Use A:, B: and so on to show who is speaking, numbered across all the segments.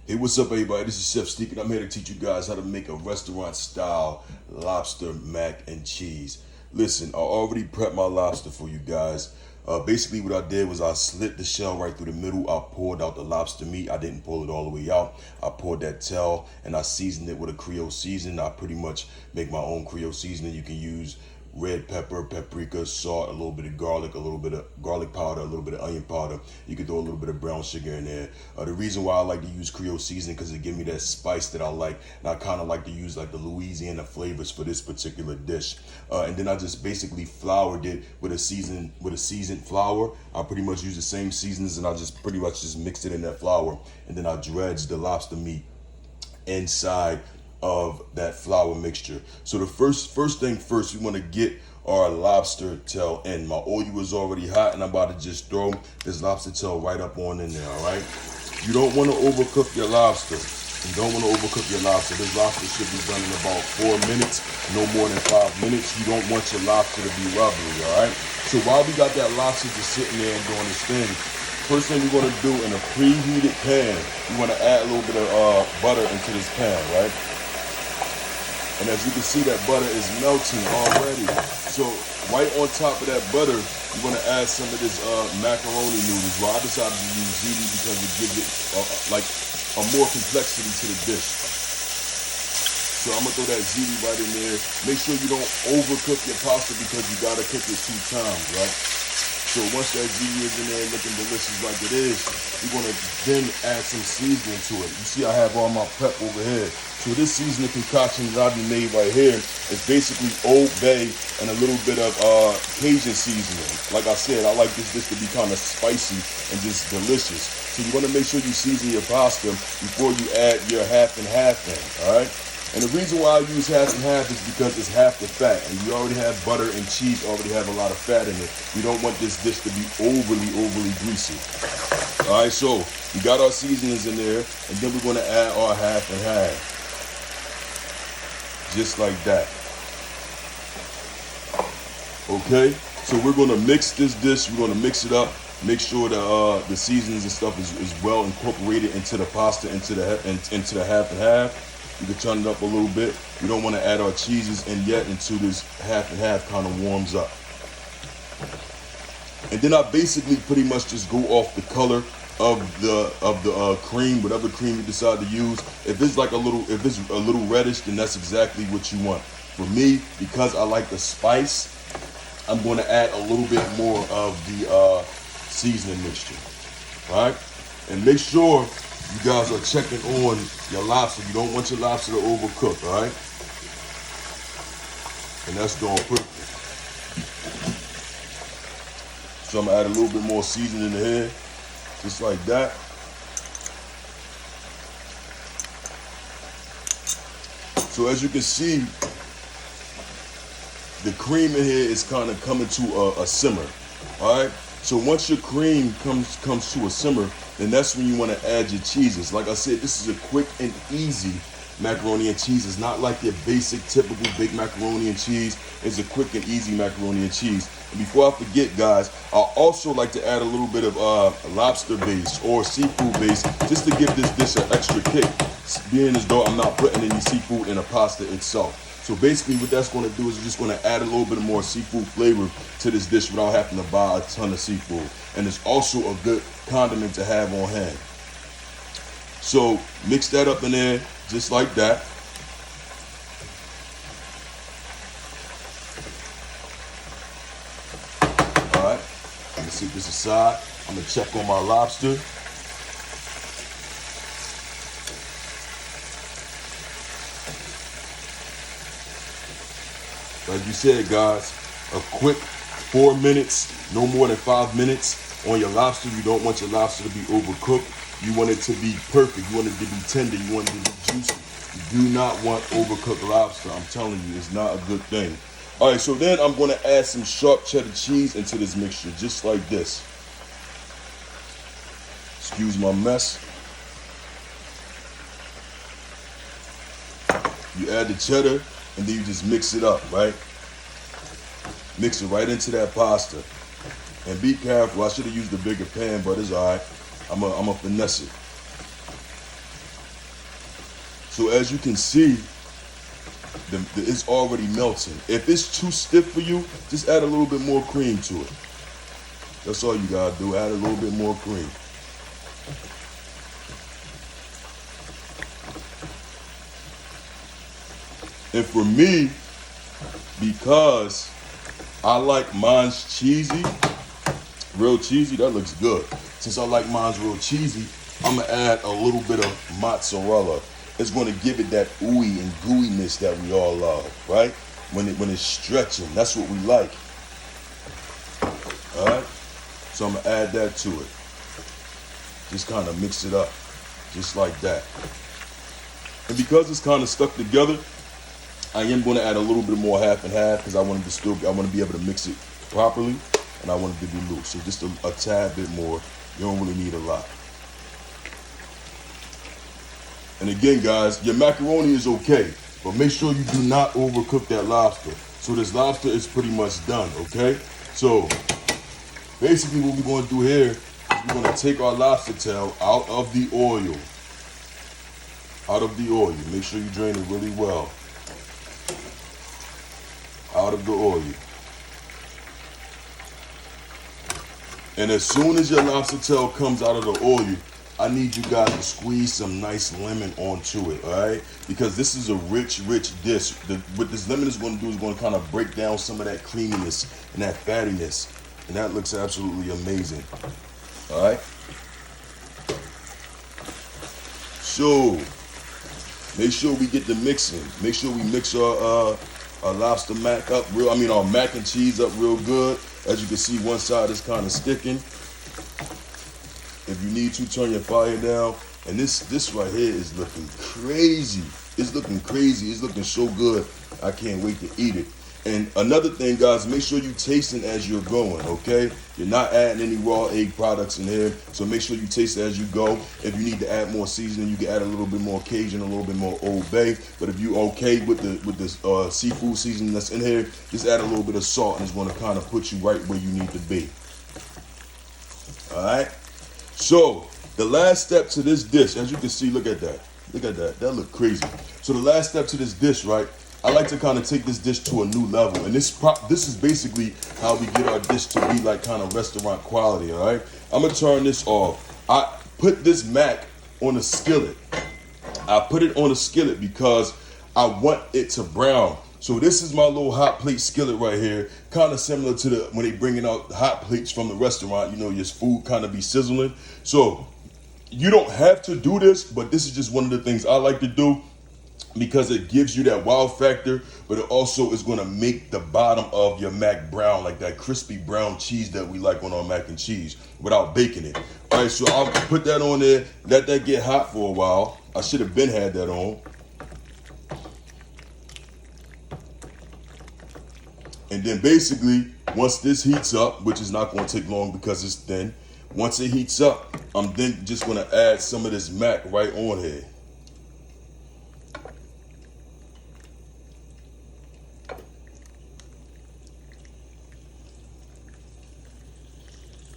A: Hey, what's up, everybody? This is Chef Steak, and I'm here to teach you guys how to make a restaurant-style lobster mac and cheese. Listen, I already prepped my lobster for you guys. Basically, what I did was I slit the shell right through the middle. I poured out the lobster meat. I didn't pull it all the way out. I poured that tail, and I seasoned it with a Creole seasoning. I pretty much make my own Creole seasoning. You can use red pepper, paprika, salt, a little bit of garlic, a little bit of garlic powder, a little bit of onion powder. You can throw a little bit of brown sugar in there. The reason why I like to use Creole seasoning because it gives me that spice that I like, and I kind of like to use like the Louisiana flavors for this particular dish. And then I just basically floured it with a seasoned flour. I pretty much use the same seasonings, and I just pretty much just mixed it in that flour, and then I dredged the lobster meat inside of that flour mixture. So the first thing first, we want to get our lobster tail in. My oil is already hot, and I'm about to just throw this lobster tail right up on in there. All right, you don't want to overcook your lobster. You don't want to overcook your lobster. This lobster should be done in about 4 minutes, no more than 5 minutes. You don't want your lobster to be rubbery. All right, so while we got that lobster just sitting there and doing this thing, first thing we're going to do, in a preheated pan, we want to add a little bit of butter into this pan, right? And as you can see, that butter is melting already. So right on top of that butter, you're gonna add some of this macaroni noodles. Well, I decided to use ziti because it gives it like a more complexity to the dish. So I'm gonna throw that ziti right in there. Make sure you don't overcook your pasta because you gotta cook it 2 times, right? So once that ziti is in there looking delicious like it is, we're gonna then add some seasoning to it. You see I have all my prep over here. So this seasoning concoction that I've made right here is basically Old Bay and a little bit of Cajun seasoning. Like I said, I like this dish to be kind of spicy and just delicious. So you want to make sure you season your pasta before you add your half and half in, all right? And the reason why I use half and half is because it's half the fat. And you already have butter and cheese, already have a lot of fat in it. We don't want this dish to be overly greasy. All right, so we got our seasonings in there, and then we're going to add our half and half. Just like that. Okay, so we're going to mix this dish. We're going to mix it up. Make sure that the seasonings and stuff is well incorporated into the pasta, into the half and half. You can turn it up a little bit. We don't want to add our cheeses in yet until this half and half kind of warms up. And then I basically pretty much just go off the color of the cream, whatever cream you decide to use. If it's a little reddish, then that's exactly what you want. For me, because I like the spice, I'm going to add a little bit more of the seasoning mixture. All right, and make sure you guys are checking on your lobster. You don't want your lobster to overcook. All right, and that's doing perfect. So I'm gonna add a little bit more seasoning in here. Just like that. So as you can see, the cream in here is kind of coming to a simmer. All right. So once your cream comes to a simmer, then that's when you want to add your cheeses. Like I said, this is a quick and easy macaroni and cheese. It's not like your basic, typical big macaroni and cheese. It's a quick and easy macaroni and cheese. And before I forget, guys, I also like to add a little bit of lobster base or seafood base just to give this dish an extra kick, being as though I'm not putting any seafood in the pasta itself. So basically what that's going to do is just going to add a little bit more seafood flavor to this dish without having to buy a ton of seafood. And it's also a good condiment to have on hand. So mix that up in there just like that. All right, I'm gonna set this aside. I'm gonna check on my lobster. Like you said, guys, a quick 4 minutes, no more than 5 minutes on your lobster. You don't want your lobster to be overcooked. You want it to be perfect. You want it to be tender. You want it to be juicy. You do not want overcooked lobster. I'm telling you, it's not a good thing. All right, so then I'm going to add some sharp cheddar cheese into this mixture, just like this. Excuse my mess. You add the cheddar, and then you just mix it up, right? Mix it right into that pasta. And be careful. I should have used a bigger pan, but it's all right. I'm a finesse it. So as you can see, it's already melting. If it's too stiff for you, just add a little bit more cream to it. That's all you gotta do, add a little bit more cream. And for me, because I like mine's cheesy, real cheesy, that looks good. Since I like mine's real cheesy, I'm gonna add a little bit of mozzarella. It's gonna give it that ooey and gooiness that we all love, right? When it's stretching, that's what we like. All right, so I'm gonna add that to it. Just kind of mix it up, just like that. And because it's kind of stuck together, I am going to add a little bit more half and half because I want to be able to mix it properly, and I want it to be loose. So just a tad bit more. You don't really need a lot. And again, guys, your macaroni is okay, but make sure you do not overcook that lobster. So this lobster is pretty much done, okay? So basically what we're going to do here is we're going to take our lobster tail out of the oil. Out of the oil. Make sure you drain it really well. Out of the oil. And as soon as your lobster tail comes out of the oil, I need you guys to squeeze some nice lemon onto it, all right? Because this is a rich, rich dish. What this lemon is going to do is going to kind of break down some of that creaminess and that fattiness. And that looks absolutely amazing, all right? So, make sure we get the mixing. Make sure we mix our lobster mac up our mac and cheese up real good. As you can see, one side is kind of sticking. If you need to, turn your fire down. And this right here is looking crazy. It's looking crazy. It's looking so good. I can't wait to eat it. And another thing, guys, make sure you tasting as you're going, okay? You're not adding any raw egg products in here, so make sure you taste as you go. If you need to add more seasoning, you can add a little bit more Cajun, a little bit more Old Bay. But if you're okay with the seafood seasoning that's in here, just add a little bit of salt, and it's going to kind of put you right where you need to be. All right? So the last step to this dish, as you can see, look at that. Look at that. That look crazy. So the last step to this dish, right? I like to kind of take this dish to a new level, and this is basically how we get our dish to be like kind of restaurant quality. All right, I'm gonna turn this off. I put this mac on a skillet. I put it on a skillet because I want it to brown. So this is my little hot plate skillet right here, kind of similar to when they bringing out hot plates from the restaurant. You know, your food kind of be sizzling. So you don't have to do this, but this is just one of the things I like to do, because it gives you that wow factor, but it also is going to make the bottom of your mac brown, like that crispy brown cheese that we like on our mac and cheese, without baking it. All right, so I'll put that on there, let that get hot for a while. I should have been had that on. And then basically, once this heats up, which is not going to take long because it's thin, once it heats up, I'm then just going to add some of this mac right on here.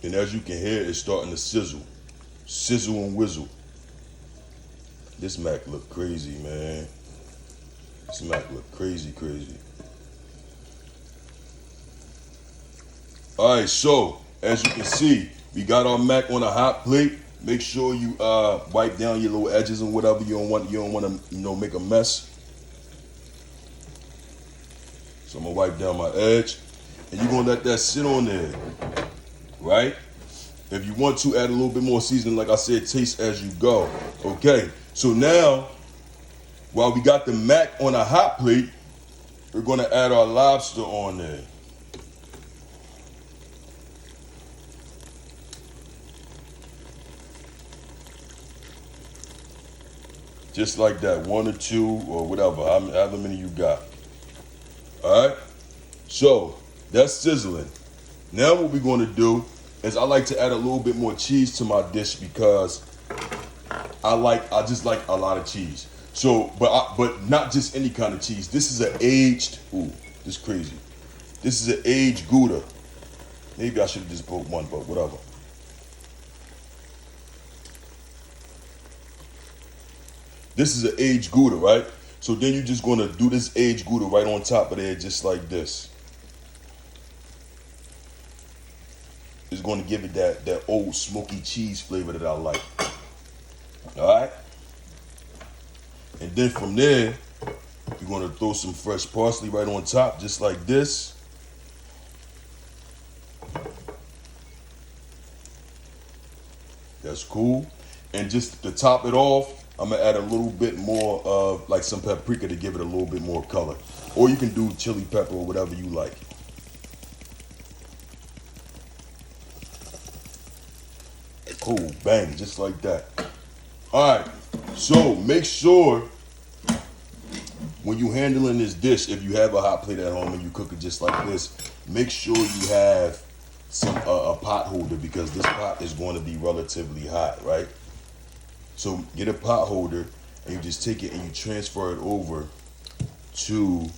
A: And as you can hear, it's starting to sizzle. Sizzle and whizzle. This mac look crazy, man. This mac look crazy, crazy. All right, so as you can see, we got our mac on a hot plate. Make sure you wipe down your little edges and whatever. You don't want to, make a mess. So I'm gonna wipe down my edge, and you're gonna let that sit on there. Right? If you want to add a little bit more seasoning, like I said, taste as you go. Okay, so now, while we got the mac on a hot plate, we're going to add our lobster on there. Just like that, 1 or 2 or whatever, however many you got. All right, so that's sizzling. Now what we're going to do is I like to add a little bit more cheese to my dish because I just like a lot of cheese. So, but not just any kind of cheese. This is an aged, this is crazy. This is an aged Gouda. Maybe I should have just put one, but whatever. This is an aged Gouda, right? So then you're just gonna do this aged Gouda right on top of there, just like this. It's gonna give it that old smoky cheese flavor that I like. All right. And then from there, you're gonna throw some fresh parsley right on top, just like this. That's cool. And just to top it off, I'm gonna add a little bit more of like some paprika to give it a little bit more color. Or you can do chili pepper or whatever you like. Cool, bang, just like that. All right, so make sure when you handling this dish, if you have a hot plate at home and you cook it just like this, make sure you have some a pot holder, because this pot is going to be relatively hot, right? So get a pot holder and you just take it and you transfer it over to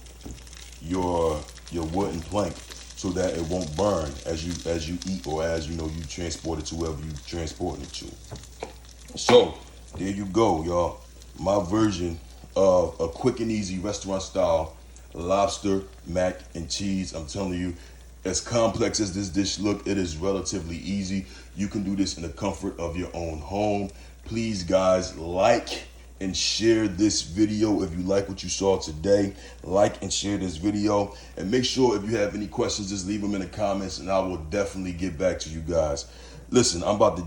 A: your wooden plank so that it won't burn as you eat, or as you transport it to wherever you transporting it to. So there you go, y'all. My version of a quick and easy restaurant style lobster, mac and cheese. I'm telling you, as complex as this dish look, it is relatively easy. You can do this in the comfort of your own home. Please, guys, like and share this video if you like what you saw today. Like and share this video, and make sure if you have any questions, just leave them in the comments and I will definitely get back to you guys. Listen, I'm about to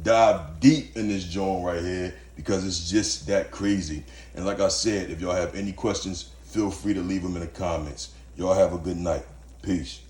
A: dive deep in this joint right here, because it's just that crazy. And like I said, if y'all have any questions, feel free to leave them in the comments. Y'all have a good night. Peace.